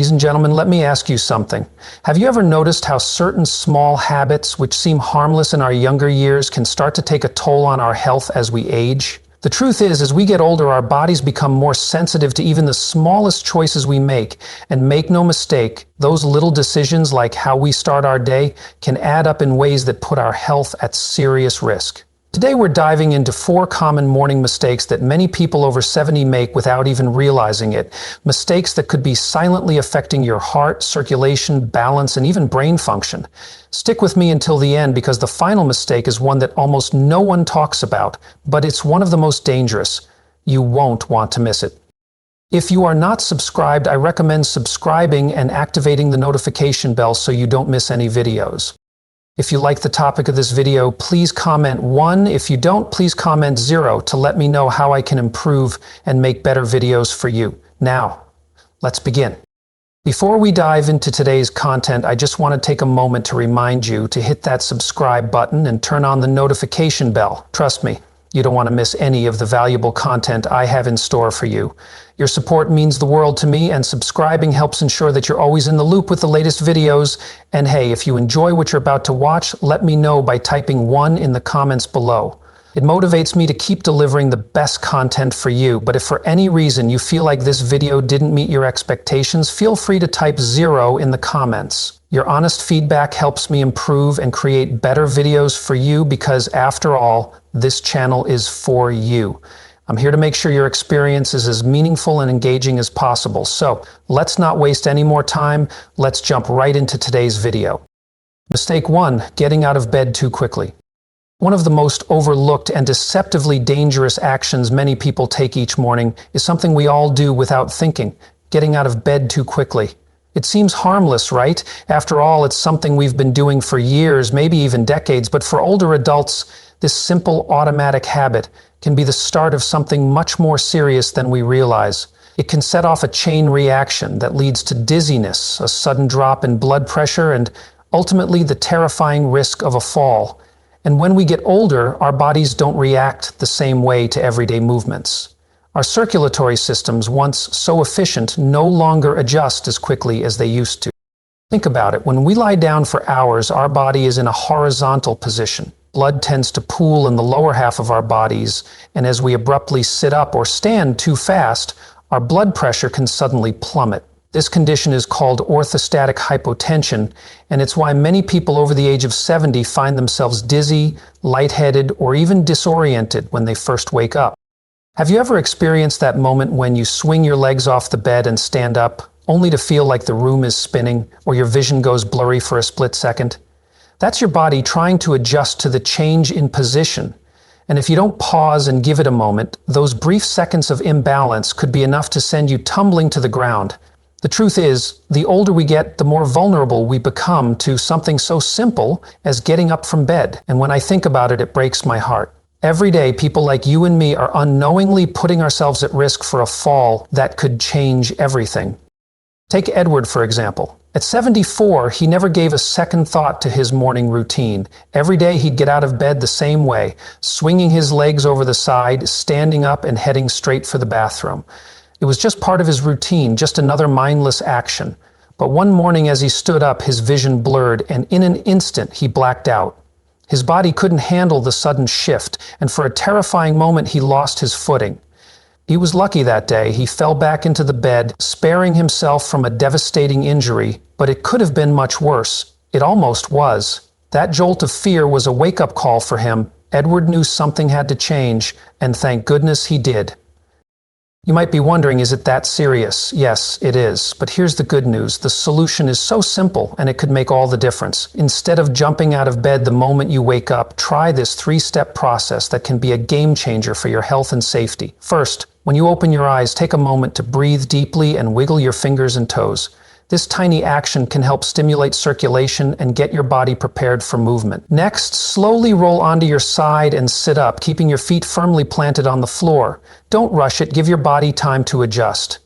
Ladies and gentlemen, let me ask you something. Have you ever noticed how certain small habits, which seem harmless in our younger years, can start to take a toll on our health as we age? The truth is, as we get older, our bodies become more sensitive to even the smallest choices we make. And make no mistake, those little decisions like how we start our day can add up in ways that put our health at serious risk. Today we're diving into 4 common morning mistakes that many people over 70 make without even realizing it. Mistakes that could be silently affecting your heart, circulation, balance, and even brain function. Stick with me until the end because the final mistake is one that almost no one talks about, but it's one of the most dangerous. You won't want to miss it. If you are not subscribed, I recommend subscribing and activating the notification bell so you don't miss any videos. If you like the topic of this video, please comment 1. If you don't, please comment 0 to let me know how I can improve and make better videos for you. Now, let's begin. Before we dive into today's content, I just want to take a moment to remind you to hit that subscribe button and turn on the notification bell. Trust me, you don't want to miss any of the valuable content I have in store for you. Your support means the world to me, and subscribing helps ensure that you're always in the loop with the latest videos. And hey, if you enjoy what you're about to watch, let me know by typing 1 in the comments below. It motivates me to keep delivering the best content for you, but if for any reason you feel like this video didn't meet your expectations, feel free to type 0 in the comments. Your honest feedback helps me improve and create better videos for you because, after all, this channel is for you. I'm here to make sure your experience is as meaningful and engaging as possible. So, let's not waste any more time. Let's jump right into today's video. Mistake 1, getting out of bed too quickly. One of the most overlooked and deceptively dangerous actions many people take each morning is something we all do without thinking, getting out of bed too quickly. It seems harmless, right? After all, it's something we've been doing for years, maybe even decades, but for older adults, this simple automatic habit can be the start of something much more serious than we realize. It can set off a chain reaction that leads to dizziness, a sudden drop in blood pressure, and ultimately the terrifying risk of a fall. And when we get older, our bodies don't react the same way to everyday movements. Our circulatory systems, once so efficient, no longer adjust as quickly as they used to. Think about it. When we lie down for hours, our body is in a horizontal position. Blood tends to pool in the lower half of our bodies, and as we abruptly sit up or stand too fast, our blood pressure can suddenly plummet. This condition is called orthostatic hypotension, and it's why many people over the age of 70 find themselves dizzy, lightheaded, or even disoriented when they first wake up. Have you ever experienced that moment when you swing your legs off the bed and stand up, only to feel like the room is spinning, or your vision goes blurry for a split second? That's your body trying to adjust to the change in position. And if you don't pause and give it a moment, those brief seconds of imbalance could be enough to send you tumbling to the ground. The truth is, the older we get, the more vulnerable we become to something so simple as getting up from bed. And when I think about it, it breaks my heart. Every day, people like you and me are unknowingly putting ourselves at risk for a fall that could change everything. Take Edward, for example. At 74, he never gave a second thought to his morning routine. Every day he'd get out of bed the same way, swinging his legs over the side, standing up and heading straight for the bathroom. It was just part of his routine, just another mindless action. But one morning as he stood up, his vision blurred, and in an instant he blacked out. His body couldn't handle the sudden shift, and for a terrifying moment he lost his footing. He was lucky that day. He fell back into the bed, sparing himself from a devastating injury, but it could have been much worse. It almost was. That jolt of fear was a wake-up call for him. Edward knew something had to change, and thank goodness he did. You might be wondering, is it that serious? Yes, it is. But here's the good news. The solution is so simple, and it could make all the difference. Instead of jumping out of bed the moment you wake up, try this 3-step process that can be a game changer for your health and safety. First, when you open your eyes, take a moment to breathe deeply and wiggle your fingers and toes. This tiny action can help stimulate circulation and get your body prepared for movement. Next, slowly roll onto your side and sit up, keeping your feet firmly planted on the floor. Don't rush it, give your body time to adjust.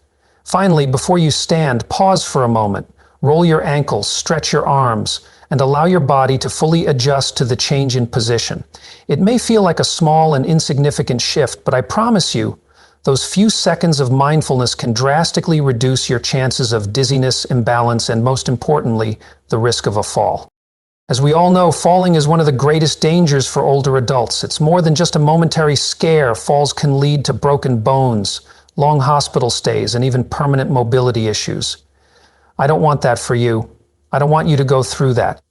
Finally, before you stand, pause for a moment. Roll your ankles, stretch your arms, and allow your body to fully adjust to the change in position. It may feel like a small and insignificant shift, but I promise you, Those few seconds of mindfulness can drastically reduce your chances of dizziness, imbalance, and most importantly, the risk of a fall. As we all know, falling is one of the greatest dangers for older adults. It's more than just a momentary scare. Falls can lead to broken bones, long hospital stays, and even permanent mobility issues. I don't want that for you. I don't want you to go through that.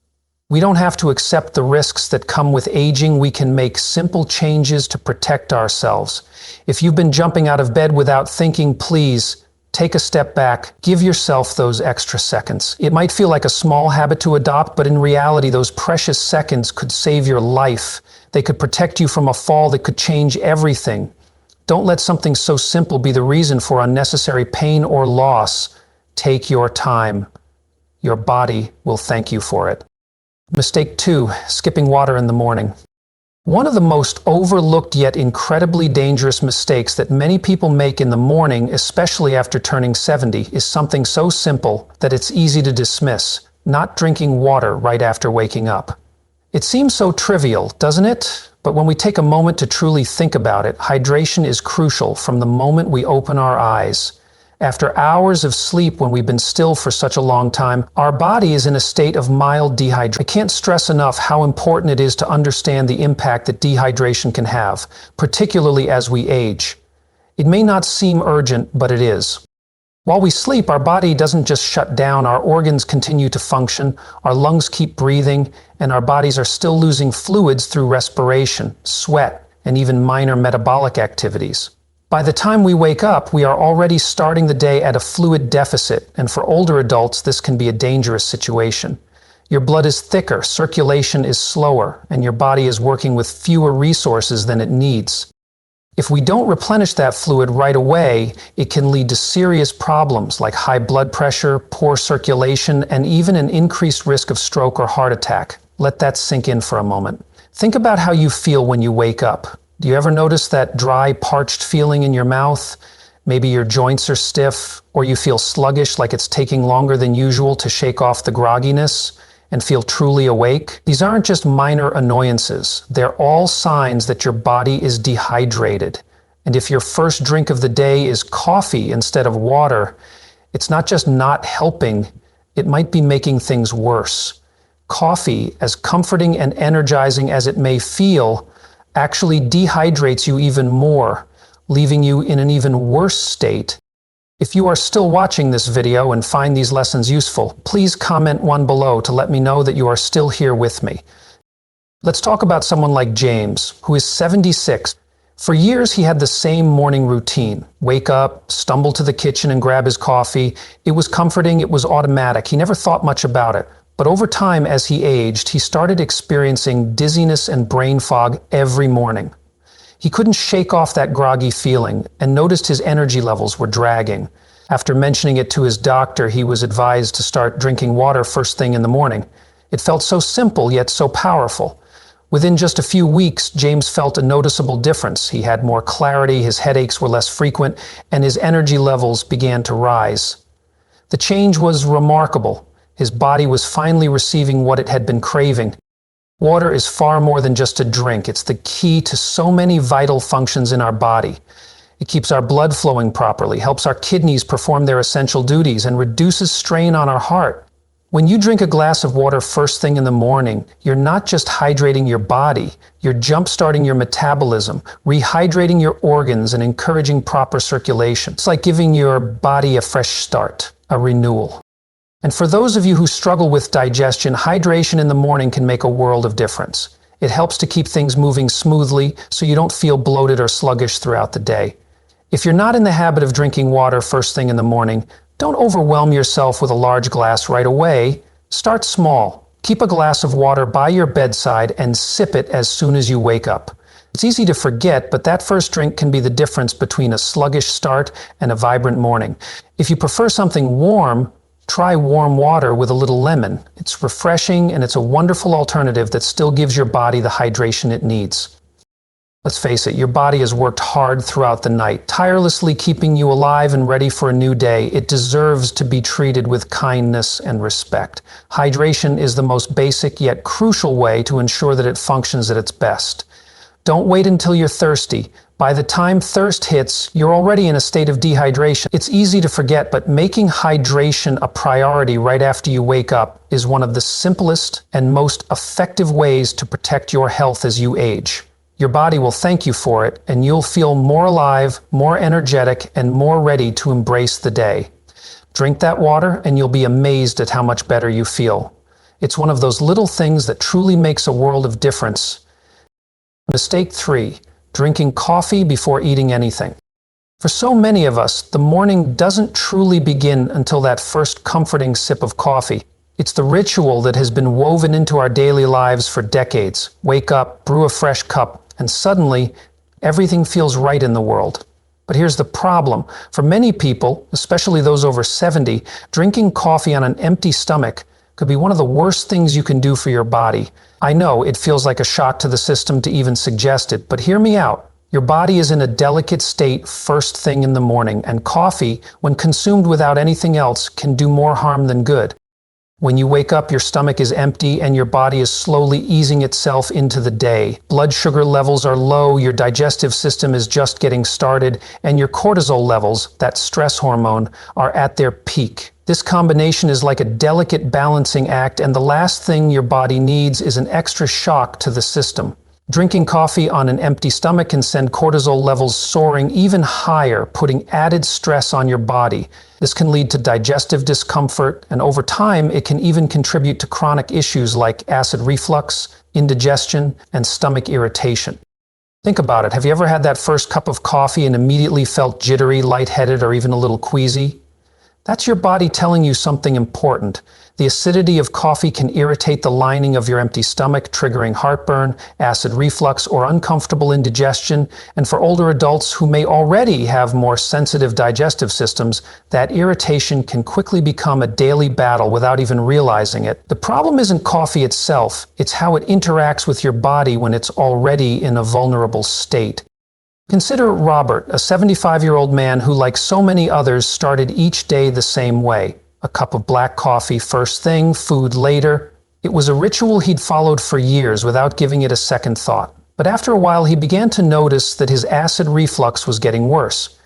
We don't have to accept the risks that come with aging. We can make simple changes to protect ourselves. If you've been jumping out of bed without thinking, please take a step back. Give yourself those extra seconds. It might feel like a small habit to adopt, but in reality, those precious seconds could save your life. They could protect you from a fall that could change everything. Don't let something so simple be the reason for unnecessary pain or loss. Take your time. Your body will thank you for it. Mistake 2, skipping water in the morning. One of the most overlooked yet incredibly dangerous mistakes that many people make in the morning, especially after turning 70, is something so simple that it's easy to dismiss: not drinking water right after waking up. It seems so trivial, doesn't it? But when we take a moment to truly think about it, hydration is crucial from the moment we open our eyes. After hours of sleep, when we've been still for such a long time, our body is in a state of mild dehydration. I can't stress enough how important it is to understand the impact that dehydration can have, particularly as we age. It may not seem urgent, but it is. While we sleep, our body doesn't just shut down. Our organs continue to function, our lungs keep breathing, and our bodies are still losing fluids through respiration, sweat, and even minor metabolic activities. By the time we wake up, we are already starting the day at a fluid deficit, and for older adults, this can be a dangerous situation. Your blood is thicker, circulation is slower, and your body is working with fewer resources than it needs. If we don't replenish that fluid right away, it can lead to serious problems like high blood pressure, poor circulation, and even an increased risk of stroke or heart attack. Let that sink in for a moment. Think about how you feel when you wake up. Do you ever notice that dry, parched feeling in your mouth? Maybe your joints are stiff, or you feel sluggish, like it's taking longer than usual to shake off the grogginess and feel truly awake. These aren't just minor annoyances. They're all signs that your body is dehydrated. And if your first drink of the day is coffee instead of water, it's not just not helping, it might be making things worse. Coffee, as comforting and energizing as it may feel, actually dehydrates you even more, leaving you in an even worse state. If you are still watching this video and find these lessons useful, please comment one below to let me know that you are still here with me. Let's talk about someone like James, who is 76. For years, he had the same morning routine. Wake up, stumble to the kitchen and grab his coffee. It was comforting, it was automatic. He never thought much about it. But over time, as he aged, he started experiencing dizziness and brain fog every morning. He couldn't shake off that groggy feeling and noticed his energy levels were dragging. After mentioning it to his doctor, he was advised to start drinking water first thing in the morning. It felt so simple, yet so powerful. Within just a few weeks, James felt a noticeable difference. He had more clarity, his headaches were less frequent, and his energy levels began to rise. The change was remarkable. His body was finally receiving what it had been craving. Water is far more than just a drink. It's the key to so many vital functions in our body. It keeps our blood flowing properly, helps our kidneys perform their essential duties, and reduces strain on our heart. When you drink a glass of water first thing in the morning, you're not just hydrating your body, you're jump-starting your metabolism, rehydrating your organs, and encouraging proper circulation. It's like giving your body a fresh start, a renewal. And for those of you who struggle with digestion, hydration in the morning can make a world of difference. It helps to keep things moving smoothly so you don't feel bloated or sluggish throughout the day. If you're not in the habit of drinking water first thing in the morning, don't overwhelm yourself with a large glass right away. Start small. Keep a glass of water by your bedside and sip it as soon as you wake up. It's easy to forget, but that first drink can be the difference between a sluggish start and a vibrant morning. If you prefer something warm, try warm water with a little lemon. It's refreshing and it's a wonderful alternative that still gives your body the hydration it needs. Let's face it, your body has worked hard throughout the night, tirelessly keeping you alive and ready for a new day. It deserves to be treated with kindness and respect. Hydration is the most basic yet crucial way to ensure that it functions at its best. Don't wait until you're thirsty. By the time thirst hits, you're already in a state of dehydration. It's easy to forget, but making hydration a priority right after you wake up is one of the simplest and most effective ways to protect your health as you age. Your body will thank you for it, and you'll feel more alive, more energetic, and more ready to embrace the day. Drink that water, and you'll be amazed at how much better you feel. It's one of those little things that truly makes a world of difference. Mistake 3. Drinking coffee before eating anything. For so many of us, the morning doesn't truly begin until that first comforting sip of coffee. It's the ritual that has been woven into our daily lives for decades. Wake up, brew a fresh cup, and suddenly, everything feels right in the world. But here's the problem. For many people, especially those over 70, drinking coffee on an empty stomach could be one of the worst things you can do for your body. I know it feels like a shock to the system to even suggest it, but hear me out. Your body is in a delicate state first thing in the morning, and coffee, when consumed without anything else, can do more harm than good. When you wake up, your stomach is empty and your body is slowly easing itself into the day. Blood sugar levels are low, your digestive system is just getting started, and your cortisol levels, that stress hormone, are at their peak. This combination is like a delicate balancing act, and the last thing your body needs is an extra shock to the system. Drinking coffee on an empty stomach can send cortisol levels soaring even higher, putting added stress on your body. This can lead to digestive discomfort, and over time, it can even contribute to chronic issues like acid reflux, indigestion, and stomach irritation. Think about it. Have you ever had that first cup of coffee and immediately felt jittery, lightheaded, or even a little queasy? That's your body telling you something important. The acidity of coffee can irritate the lining of your empty stomach, triggering heartburn, acid reflux, or uncomfortable indigestion. And for older adults who may already have more sensitive digestive systems, that irritation can quickly become a daily battle without even realizing it. The problem isn't coffee itself, it's how it interacts with your body when it's already in a vulnerable state. Consider Robert, a 75-year-old man who, like so many others, started each day the same way. A cup of black coffee first thing, food later. It was a ritual he'd followed for years without giving it a second thought. But after a while, he began to notice that his acid reflux was getting worse.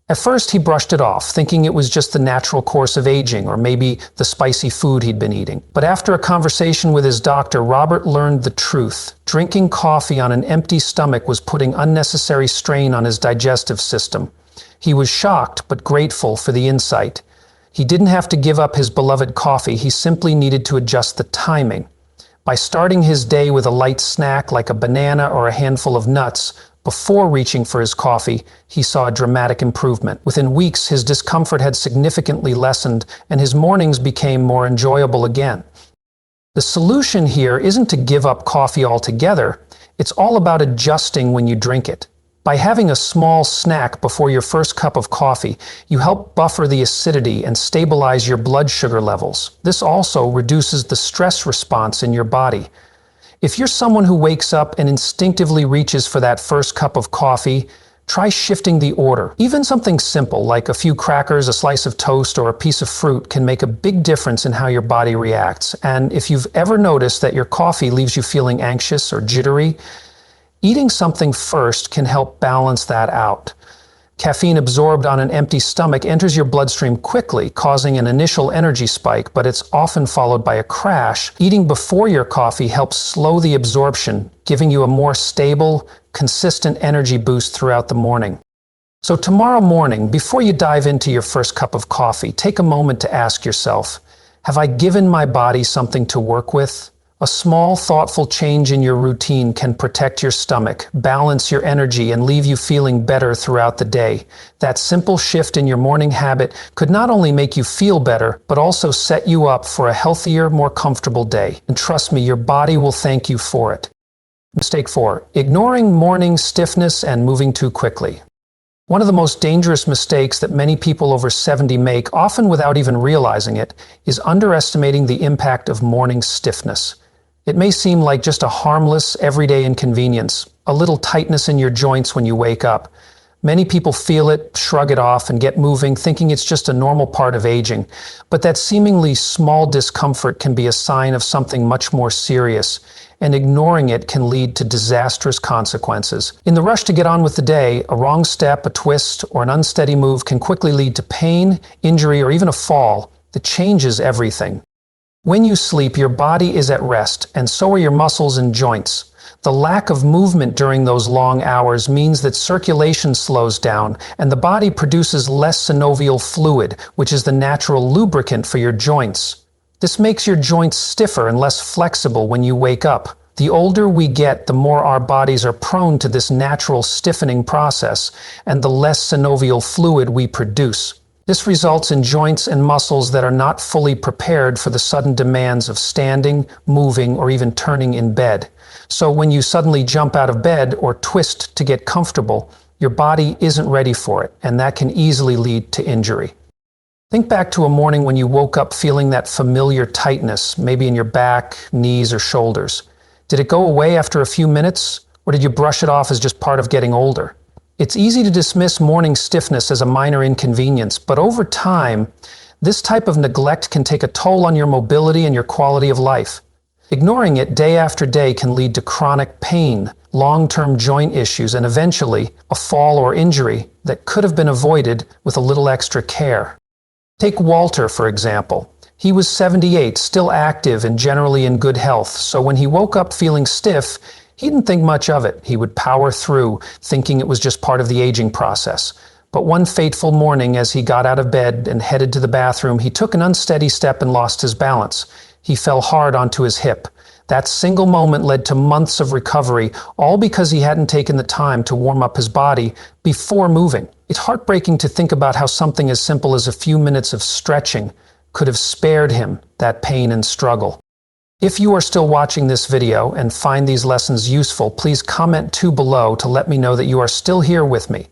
At first, he brushed it off, thinking it was just the natural course of aging, or maybe the spicy food he'd been eating. But after a conversation with his doctor, Robert learned the truth. Drinking coffee on an empty stomach was putting unnecessary strain on his digestive system. He was shocked, but grateful for the insight. He didn't have to give up his beloved coffee, he simply needed to adjust the timing. By starting his day with a light snack like a banana or a handful of nuts, before reaching for his coffee, he saw a dramatic improvement. Within weeks, his discomfort had significantly lessened, and his mornings became more enjoyable again. The solution here isn't to give up coffee altogether. It's all about adjusting when you drink it. By having a small snack before your first cup of coffee, you help buffer the acidity and stabilize your blood sugar levels. This also reduces the stress response in your body. If you're someone who wakes up and instinctively reaches for that first cup of coffee, try shifting the order. Even something simple like a few crackers, a slice of toast, or a piece of fruit can make a big difference in how your body reacts. And if you've ever noticed that your coffee leaves you feeling anxious or jittery, eating something first can help balance that out. Caffeine absorbed on an empty stomach enters your bloodstream quickly, causing an initial energy spike, but it's often followed by a crash. Eating before your coffee helps slow the absorption, giving you a more stable, consistent energy boost throughout the morning. So tomorrow morning, before you dive into your first cup of coffee, take a moment to ask yourself, have I given my body something to work with? A small, thoughtful change in your routine can protect your stomach, balance your energy, and leave you feeling better throughout the day. That simple shift in your morning habit could not only make you feel better, but also set you up for a healthier, more comfortable day. And trust me, your body will thank you for it. Mistake 4. Ignoring morning stiffness and moving too quickly. One of the most dangerous mistakes that many people over 70 make, often without even realizing it, is underestimating the impact of morning stiffness. It may seem like just a harmless, everyday inconvenience, a little tightness in your joints when you wake up. Many people feel it, shrug it off, and get moving, thinking it's just a normal part of aging. But that seemingly small discomfort can be a sign of something much more serious, and ignoring it can lead to disastrous consequences. In the rush to get on with the day, a wrong step, a twist, or an unsteady move can quickly lead to pain, injury, or even a fall that changes everything. When you sleep, your body is at rest, and so are your muscles and joints. The lack of movement during those long hours means that circulation slows down, and the body produces less synovial fluid, which is the natural lubricant for your joints. This makes your joints stiffer and less flexible when you wake up. The older we get, the more our bodies are prone to this natural stiffening process, and the less synovial fluid we produce. This results in joints and muscles that are not fully prepared for the sudden demands of standing, moving, or even turning in bed. So when you suddenly jump out of bed or twist to get comfortable, your body isn't ready for it, and that can easily lead to injury. Think back to a morning when you woke up feeling that familiar tightness, maybe in your back, knees, or shoulders. Did it go away after a few minutes, or did you brush it off as just part of getting older? It's easy to dismiss morning stiffness as a minor inconvenience, but over time, this type of neglect can take a toll on your mobility and your quality of life. Ignoring it day after day can lead to chronic pain, long-term joint issues, and eventually a fall or injury that could have been avoided with a little extra care. Take Walter, for example. He was 78, still active and generally in good health, so when he woke up feeling stiff, he didn't think much of it. He would power through, thinking it was just part of the aging process. But one fateful morning, as he got out of bed and headed to the bathroom, he took an unsteady step and lost his balance. He fell hard onto his hip. That single moment led to months of recovery, all because he hadn't taken the time to warm up his body before moving. It's heartbreaking to think about how something as simple as a few minutes of stretching could have spared him that pain and struggle. If you are still watching this video and find these lessons useful, please comment too below to let me know that you are still here with me.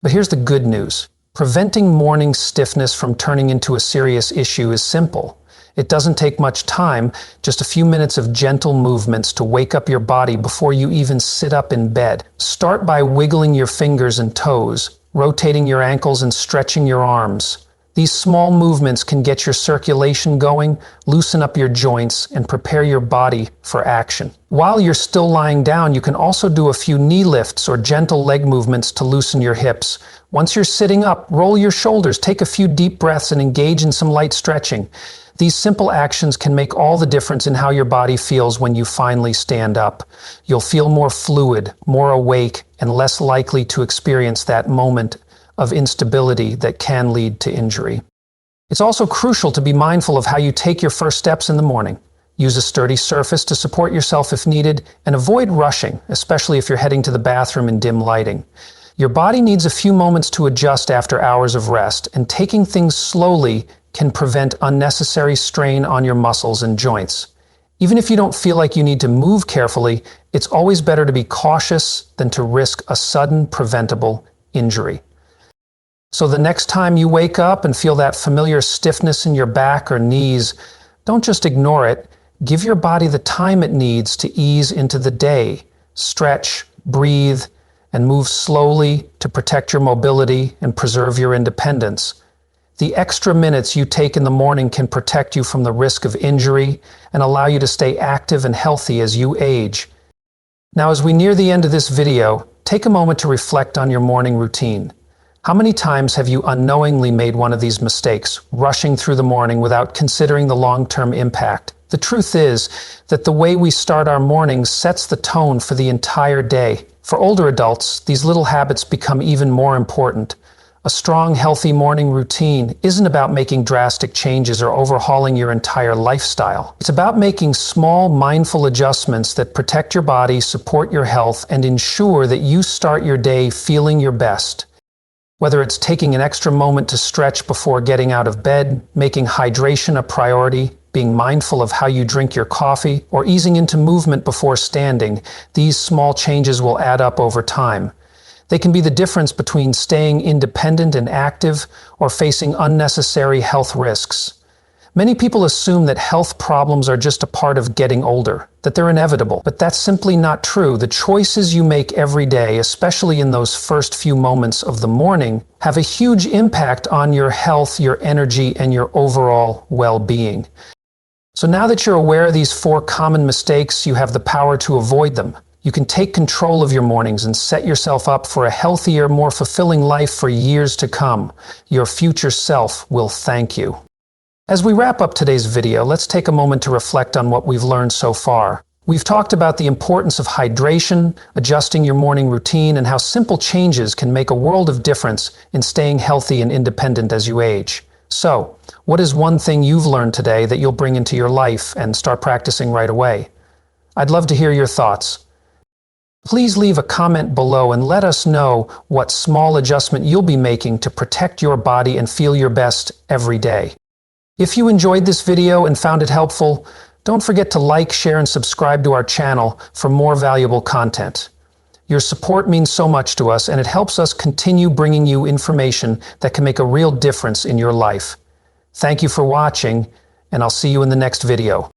But here's the good news. Preventing morning stiffness from turning into a serious issue is simple. It doesn't take much time, just a few minutes of gentle movements to wake up your body before you even sit up in bed. Start by wiggling your fingers and toes, rotating your ankles and stretching your arms. These small movements can get your circulation going, loosen up your joints, and prepare your body for action. While you're still lying down, you can also do a few knee lifts or gentle leg movements to loosen your hips. Once you're sitting up, roll your shoulders, take a few deep breaths, and engage in some light stretching. These simple actions can make all the difference in how your body feels when you finally stand up. You'll feel more fluid, more awake, and less likely to experience that moment of instability that can lead to injury. It's also crucial to be mindful of how you take your first steps in the morning. Use a sturdy surface to support yourself if needed, and avoid rushing, especially if you're heading to the bathroom in dim lighting. Your body needs a few moments to adjust after hours of rest, and taking things slowly can prevent unnecessary strain on your muscles and joints. Even if you don't feel like you need to move carefully, it's always better to be cautious than to risk a sudden, preventable injury. So the next time you wake up and feel that familiar stiffness in your back or knees, don't just ignore it. Give your body the time it needs to ease into the day. Stretch, breathe, and move slowly to protect your mobility and preserve your independence. The extra minutes you take in the morning can protect you from the risk of injury and allow you to stay active and healthy as you age. Now, as we near the end of this video, take a moment to reflect on your morning routine. How many times have you unknowingly made one of these mistakes, rushing through the morning without considering the long-term impact? The truth is that the way we start our mornings sets the tone for the entire day. For older adults, these little habits become even more important. A strong, healthy morning routine isn't about making drastic changes or overhauling your entire lifestyle. It's about making small, mindful adjustments that protect your body, support your health, and ensure that you start your day feeling your best. Whether it's taking an extra moment to stretch before getting out of bed, making hydration a priority, being mindful of how you drink your coffee, or easing into movement before standing, these small changes will add up over time. They can be the difference between staying independent and active or facing unnecessary health risks. Many people assume that health problems are just a part of getting older, that they're inevitable, but that's simply not true. The choices you make every day, especially in those first few moments of the morning, have a huge impact on your health, your energy, and your overall well-being. So now that you're aware of these 4 common mistakes, you have the power to avoid them. You can take control of your mornings and set yourself up for a healthier, more fulfilling life for years to come. Your future self will thank you. As we wrap up today's video, let's take a moment to reflect on what we've learned so far. We've talked about the importance of hydration, adjusting your morning routine, and how simple changes can make a world of difference in staying healthy and independent as you age. So, what is one thing you've learned today that you'll bring into your life and start practicing right away? I'd love to hear your thoughts. Please leave a comment below and let us know what small adjustment you'll be making to protect your body and feel your best every day. If you enjoyed this video and found it helpful, don't forget to like, share, and subscribe to our channel for more valuable content. Your support means so much to us, and it helps us continue bringing you information that can make a real difference in your life. Thank you for watching, and I'll see you in the next video.